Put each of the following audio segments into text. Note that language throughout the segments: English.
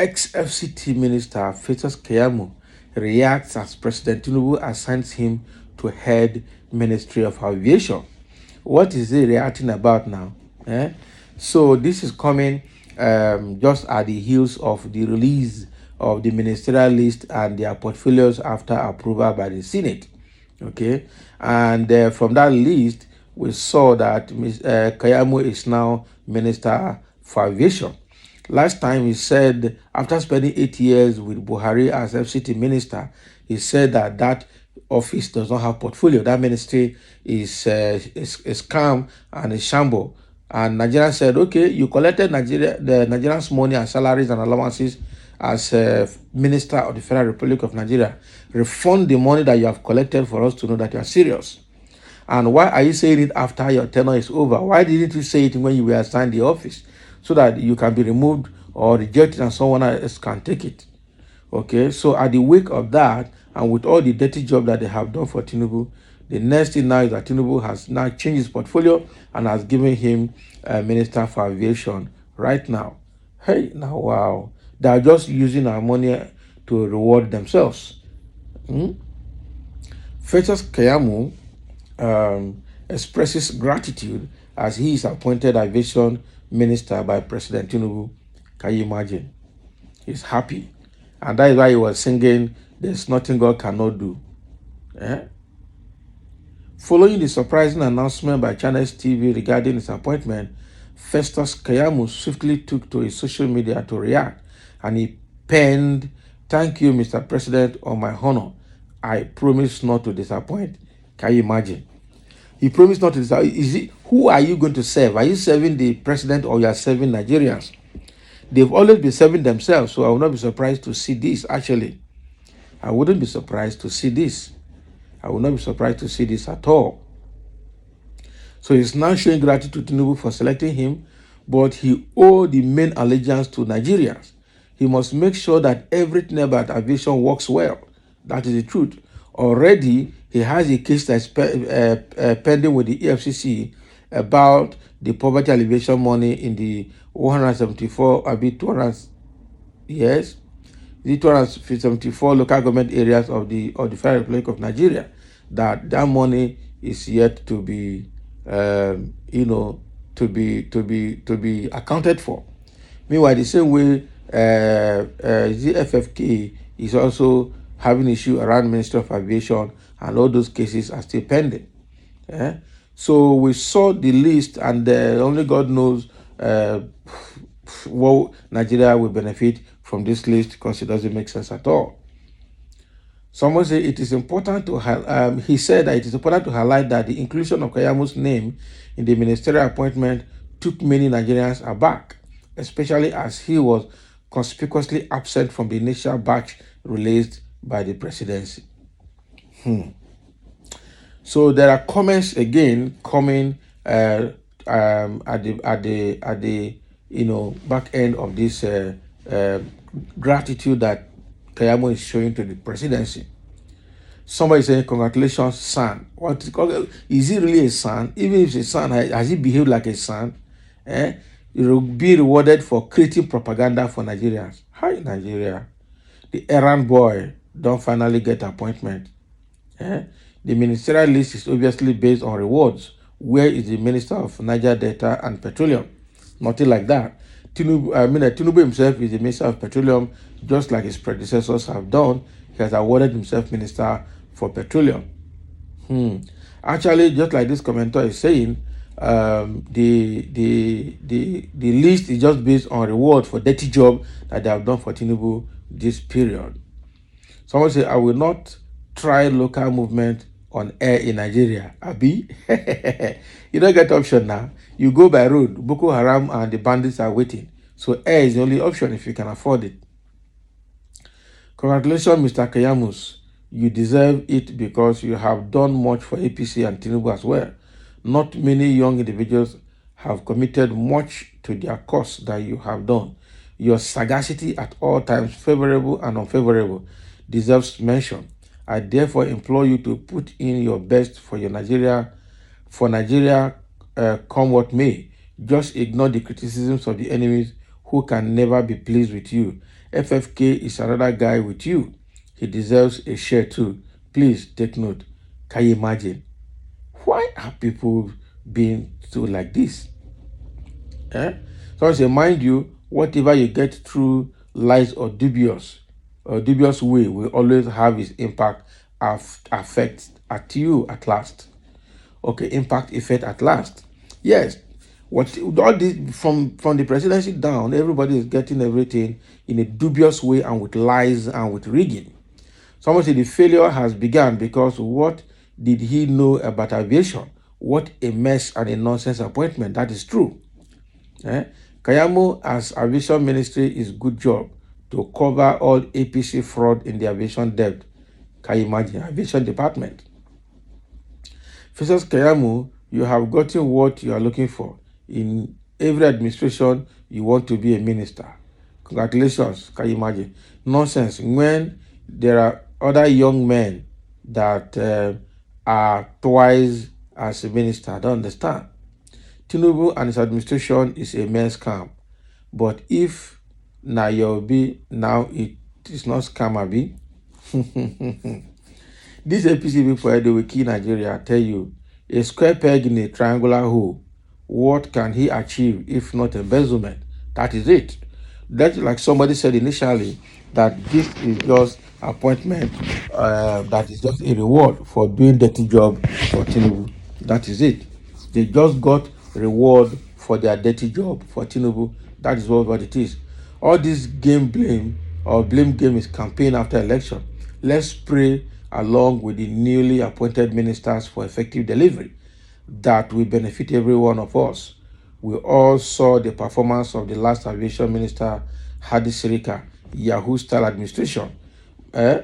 Ex-FCT Minister Festus Keyamo reacts as President Tinubu assigns him to head Ministry of Aviation. What is he reacting about now? So this is coming just at the heels of the release of the ministerial list and their portfolios after approval by the Senate. Okay, and from that list, we saw that Keyamo is now Minister for Aviation. Last time he said, after spending 8 years with Buhari as FCT minister, he said that that office does not have portfolio. That ministry is calm and is shamble. And Nigeria said, okay, you collected the Nigerians' money and salaries and allowances as Minister of the Federal Republic of Nigeria. Refund the money that you have collected for us to know that you are serious. And why are you saying it after your tenure is over? Why didn't you say it when you were assigned the office? So that you can be removed or rejected and someone else can take it. Okay, so at the wake of that, and with all the dirty job that they have done for Tinubu, the next thing now is that Tinubu has now changed his portfolio and has given him Minister for Aviation right now. Hey, now wow. They are just using our money to reward themselves. Festus Keyamo expresses gratitude as he is appointed Aviation Minister by President Tinubu. Can you imagine? He's happy. And that is why he was singing, "There's nothing God cannot do." Following the surprising announcement by Channels TV regarding his appointment, Festus Keyamo swiftly took to his social media to react, and he penned, "Thank you, Mr. President, on my honor. I promise not to disappoint." Can you imagine? He promised not to disappoint. Who are you going to serve? Are you serving the president or you are serving Nigerians? They've always been serving themselves, so I will not be surprised to see this, actually. I wouldn't be surprised to see this. I will not be surprised to see this at all. So he's now showing gratitude to Tinubu for selecting him, but he owes the main allegiance to Nigerians. He must make sure that everything about aviation works well. That is the truth. Already, he has a case that's pending with the EFCC about the poverty alleviation money in the 174, 200, yes, the 274 local government areas of the Federal Republic of Nigeria. That money is yet to be, to be accounted for. Meanwhile, the same way, the FFK is also having issue around Ministry of Aviation, and all those cases are still pending. So we saw the list, and only God knows what Nigeria will benefit from this list, because it doesn't make sense at all. Someone said it is important to he said that it is important to highlight that the inclusion of Keyamo's name in the ministerial appointment took many Nigerians aback, especially as he was conspicuously absent from the initial batch released by the presidency. So there are comments again coming at the back end of this gratitude that Keyamo is showing to the presidency. Somebody saying, "Congratulations, son." What is he really a son? Even if he's a son, has he behaved like a son? He will be rewarded for creating propaganda for Nigerians. Hi, Nigeria. The errand boy don't finally get appointment. The ministerial list is obviously based on rewards. Where is the Minister of Niger Delta and Petroleum? Nothing like that. Tinubu himself is the Minister of Petroleum, just like his predecessors have done. He has awarded himself Minister for Petroleum. Actually, just like this commentator is saying, the list is just based on reward for dirty job that they have done for Tinubu this period. Someone say, "I will not try local movement on air in Nigeria." Abi? You don't get option now. You go by road. Boko Haram and the bandits are waiting. So air is the only option if you can afford it. Congratulations, Mr. Keyamo. You deserve it because you have done much for APC and Tinubu as well. Not many young individuals have committed much to their cause that you have done. Your sagacity at all times, favorable and unfavorable, deserves mention. I therefore implore you to put in your best for Nigeria, come what may. Just ignore the criticisms of the enemies who can never be pleased with you. FFK is another guy with you. He deserves a share too. Please take note. Can you imagine? Why are people being so like this? So I say, mind you, whatever you get through lies or dubious way will always have its impact effect at you at last. Okay, impact effect at last. Yes, what all this from the presidency down, everybody is getting everything in a dubious way and with lies and with rigging. Someone said the failure has begun because what did he know about aviation? What a mess and a nonsense appointment. That is true. Keyamo as aviation ministry is good job to cover all APC fraud in the aviation debt. Can you imagine? Aviation department. Festus Keyamo, you have gotten what you are looking for. In every administration, you want to be a minister. Congratulations. Can you imagine? Nonsense. When there are other young men that are twice as a minister, I don't understand. Tinubu and his administration is a mere scam. But if Nayobi now it is not scam, Abi. This APC people they will kill Nigeria. I tell you, a square peg in a triangular hole. What can he achieve if not embezzlement? That is it. That's like somebody said initially that this is just appointment. That is just a reward for doing dirty job for Tinubu. That is it. They just got reward for their dirty job for Tinubu. That is what it is. All this blame game is campaign after election. Let's pray along with the newly appointed ministers for effective delivery that will benefit every one of us. We all saw the performance of the last aviation minister, Hadi Sirika, Yahoo style administration. But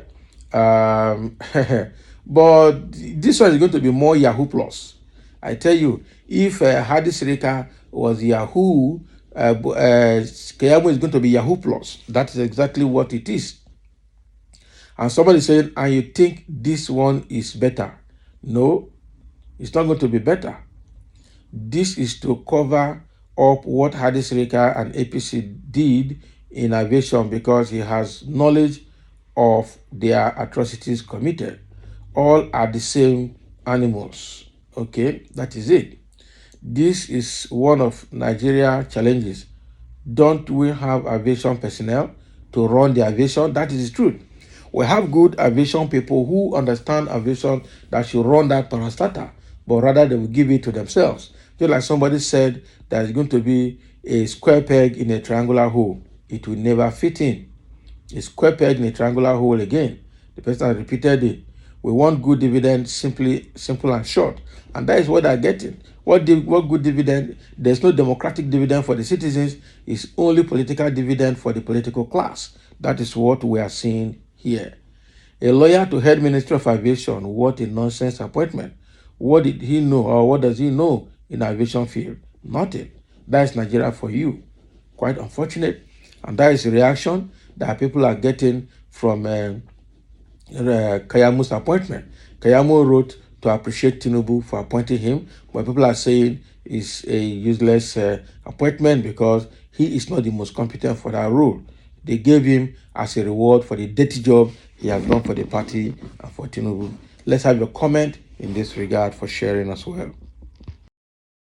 this one is going to be more Yahoo plus. I tell you, if Hadi Sirika was Yahoo, Keyamo is going to be Yahoo plus. That is exactly what it is. And somebody said, and you think this one is better? No, it's not going to be better. This is to cover up what Hadi Sirika and APC did in aviation because he has knowledge of their atrocities committed. All are the same animals. Okay, that is it. This is one of Nigeria challenges. Don't we have aviation personnel to run the aviation? That is the truth. We have good aviation people who understand aviation that should run that parastatal, but rather they will give it to themselves. Just like somebody said, there is going to be a square peg in a triangular hole. It will never fit in. A square peg in a triangular hole again. The person repeated it. We want good dividend, simple and short. And that is what they're getting. What good dividend? There's no democratic dividend for the citizens. It's only political dividend for the political class. That is what we are seeing here. A lawyer to head Ministry of Aviation, what a nonsense appointment. What did he know or what does he know in the aviation field? Nothing. That is Nigeria for you. Quite unfortunate. And that is the reaction that people are getting from Keyamo's appointment. Keyamo wrote to appreciate Tinubu for appointing him, but people are saying it's a useless appointment because he is not the most competent for that role. They gave him as a reward for the dirty job he has done for the party and for Tinubu. Let's have your comment in this regard for sharing as well.